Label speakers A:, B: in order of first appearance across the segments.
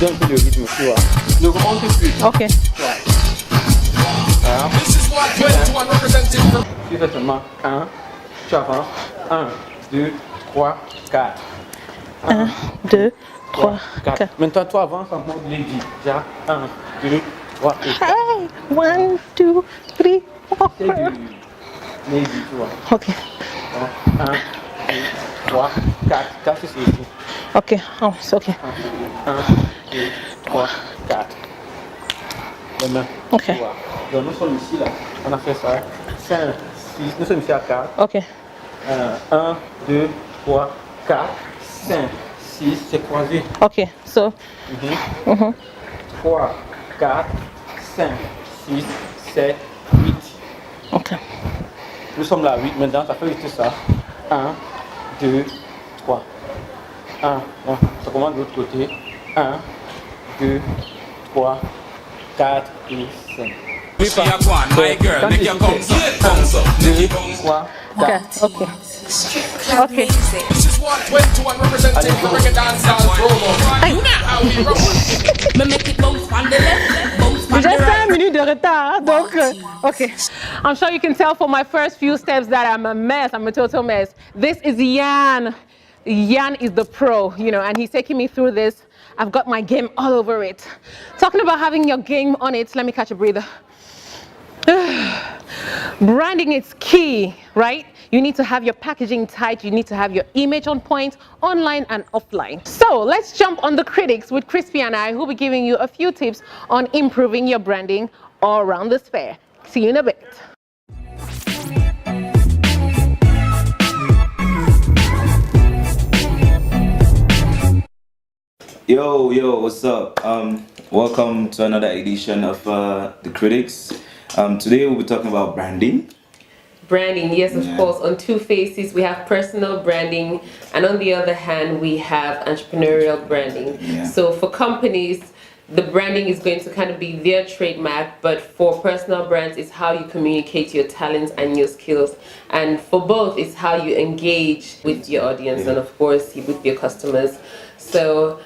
A: donne un peu de rythme, tu vois. Ne remonte plus.
B: Ok.
A: Ouais. Alors, tu fais seulement 1, tu avances. 1, 2, 3, 4.
B: 1, 2, 3, 4.
A: Maintenant, toi avances en mode lady. Déjà, 1, 2, 3 et 4.
B: Hey! 1, 2, 3, 4.
A: C'est du lady, tu vois.
B: Ok.
A: 1, 2, 3, 4. 4, c'est ici.
B: Ok. Oh, c'est ok.
A: 1, 2, 3, 4. Maintenant,
B: Ok.
A: tu vois. Donc, nous sommes ici, là. On a fait ça. 5, 6. Nous sommes ici à 4.
B: Ok.
A: 1, 2, 3, 4, 5, 6. C'est croisé.
B: Ok. So.
A: 3, 4, 5, 6, 7, 8.
B: Ok.
A: Nous sommes là, 8 maintenant, ça fait juste ça. 1, 2, 3. 1, ça commence de l'autre côté. 1, 2, 3, 4 et 5.
B: Ok. Ok. Ok. J'ai 5 minutes de retard, hein, donc okay. I'm sure you can tell from my first few steps that I'm a mess. I'm a total mess. This is Yan. Yan is the pro, you know, and he's taking me through this. I've got my game all over it. Talking about having your game on it, let me catch a breather. Branding is key, right? You need to have your packaging tight, you need to have your image on point, online and offline. So let's jump on the critics with Crispy and I, who'll be giving you a few tips on improving your branding all around this fair. See you in a bit.
C: Yo, what's up? Welcome to another edition of The Critics. Today we'll be talking about branding.
D: Branding, yes, of course. On two faces, we have personal branding, and on the other hand, we have entrepreneurial branding.
C: Yeah.
D: So for companies, the branding is going to kind of be their trademark, but for personal brands, it's how you communicate your talents and your skills. And for both, it's how you engage with your audience and, of course, with your customers. So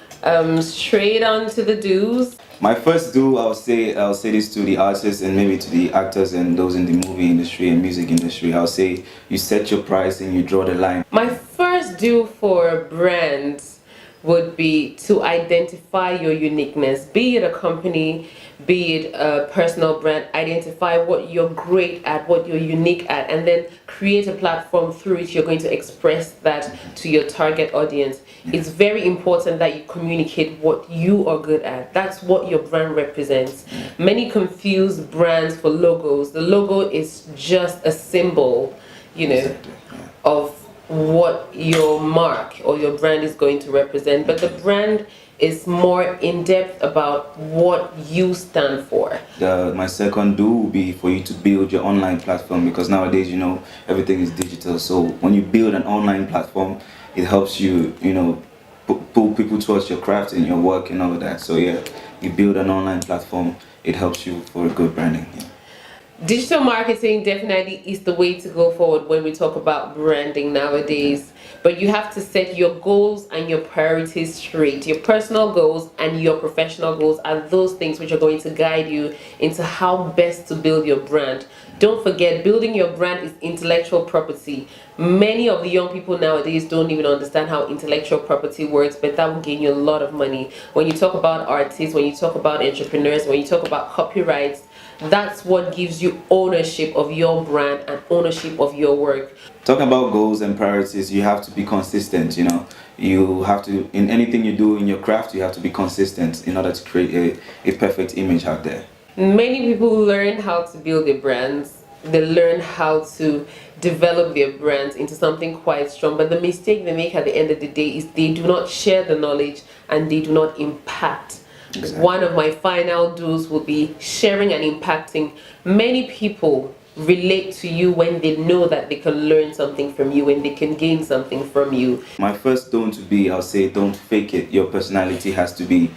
D: straight on to the do's.
C: My first do, I'll say this to the artists and maybe to the actors and those in the movie industry and music industry. I'll say you set your price and you draw the line.
D: My first do for brands would be to identify your uniqueness, be it a company, be it a personal brand. Identify what you're great at, what you're unique at, and then create a platform through which you're going to express that to your target audience. It's very important that you communicate what you are good at. That's what your brand represents. Many confuse brands for logos. The logo is just a symbol, you know, of what your mark or your brand is going to represent, but the brand is more in depth about what you stand for.
C: My second do will be for you to build your online platform, because nowadays, you know, everything is digital. So when you build an online platform, it helps you, you know, pull people towards your craft and your work and all of that. So yeah, you build an online platform, it helps you for a good branding. Yeah.
D: Digital marketing definitely is the way to go forward when we talk about branding nowadays. But you have to set your goals and your priorities straight. Your personal goals and your professional goals are those things which are going to guide you into how best to build your brand. Don't forget, building your brand is intellectual property. Many of the young people nowadays don't even understand how intellectual property works, but that will gain you a lot of money. When you talk about artists, when you talk about entrepreneurs, when you talk about copyrights, that's what gives you ownership of your brand and ownership of your work.
C: Talking about goals and priorities, you have to be consistent, you know. You have to, in anything you do in your craft, you have to be consistent in order to create a perfect image out there.
D: Many people learn how to build their brands. They learn how to develop their brands into something quite strong. But the mistake they make at the end of the day is they do not share the knowledge and they do not impact. Exactly. One of my final do's will be sharing and impacting. Many people relate to you when they know that they can learn something from you, when they can gain something from you.
C: My first don't to be, I'll say, don't fake it. Your personality has to be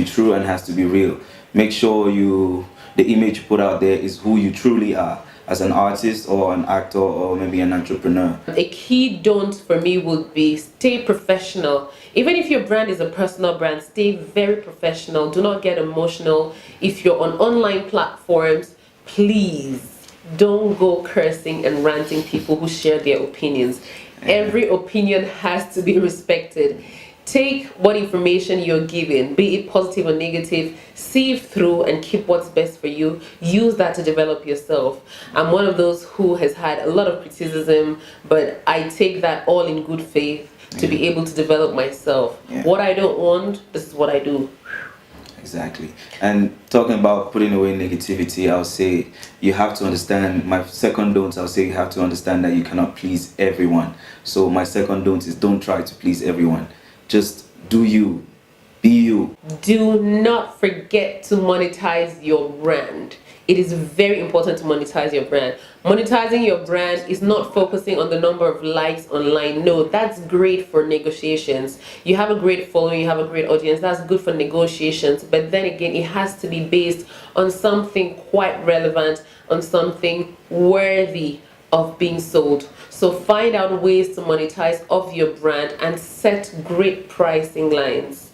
C: true and has to be real. Make sure the image you put out there is who you truly are. as an artist or an actor or maybe an entrepreneur?
D: A key don't for me would be stay professional. Even if your brand is a personal brand, stay very professional. Do not get emotional. If you're on online platforms, please don't go cursing and ranting people who share their opinions. Every opinion has to be respected. Take what information you're given, be it positive or negative, sieve through and keep what's best for you. Use that to develop yourself. I'm one of those who has had a lot of criticism, but I take that all in good faith to be able to develop myself. What I don't want, this is what I do.
C: Exactly. And talking about putting away negativity, I'll say you have to understand, my second don't, I'll say you have to understand that you cannot please everyone. So my second don't is don't try to please everyone. Just do you, be you.
D: Do not forget to monetize your brand. It is very important to monetize your brand. Monetizing your brand is not focusing on the number of likes online. No, that's great for negotiations. You have a great following, you have a great audience, that's good for negotiations. But then again, it has to be based on something quite relevant, on something worthy of being sold. So find out ways to monetize of your brand and set great pricing lines.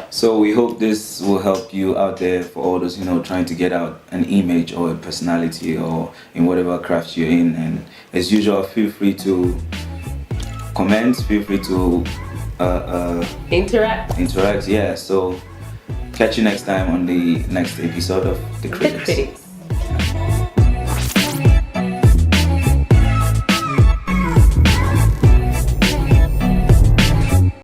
C: So we hope this will help you out there for all those, trying to get out an image or a personality or in whatever craft you're in. And as usual, feel free to comment, feel free to
D: interact.
C: Yeah, so catch you next time on the next episode of The Critics.